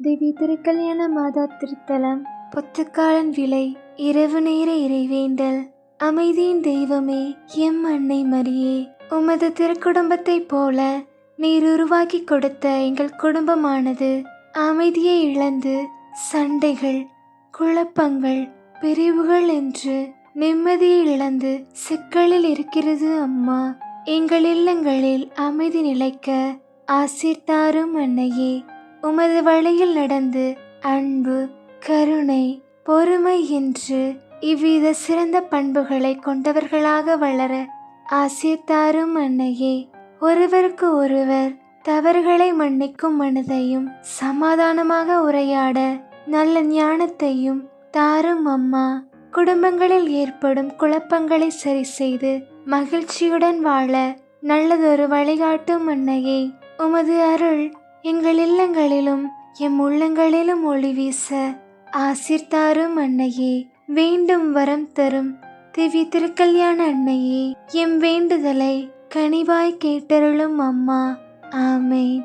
திவ்ய திருக்கல்யாண மாதா திருத்தலம். பொத்துக்காலன் விலை. இரவு நேர இறைவேண்டல். அமைதியின் தெய்வமே, எம் அன்னை மரியே, உமது திருக்குடும்பத்தைப் போல நீர் உருவாக்கி கொடுத்த எங்கள் குடும்பமானது அமைதியை இழந்து சண்டைகள், குழப்பங்கள், பிரிவுகள் என்று நிம்மதியை இழந்து சிக்கலில் இருக்கிறது அம்மா. எங்கள் இல்லங்களில் அமைதி நிலைக்க ஆசீர்தாரும் அன்னையே. உமது வழியில் நடந்து அன்பு, கருணை, பொறுமை என்று இவ்வித சிறந்த பண்புகளை கொண்டவர்களாக வளர ஆசீர்தாரும் அன்னையே. ஒருவருக்கு ஒருவர் தவறுகளை மன்னிக்கும் மனதையும் சமாதானமாக உரையாட நல்ல ஞானத்தையும் தாரும் அம்மா. குடும்பங்களில் ஏற்படும் குழப்பங்களை சரி செய்து மகிழ்ச்சியுடன் வாழ நல்லதொரு வழிகாட்டும் அன்னையே. உமது அருள் எங்கள் இல்லங்களிலும் எம் உள்ளங்களிலும் ஒளி வீச ஆசீர்தாரும் அன்னையே. வேண்டும் வரம் தரும் திவ்ய திருக்கல்யாண அன்னையே, எம் வேண்டுதலை கனிவாய் கேட்டருளும் அம்மா. ஆமென்.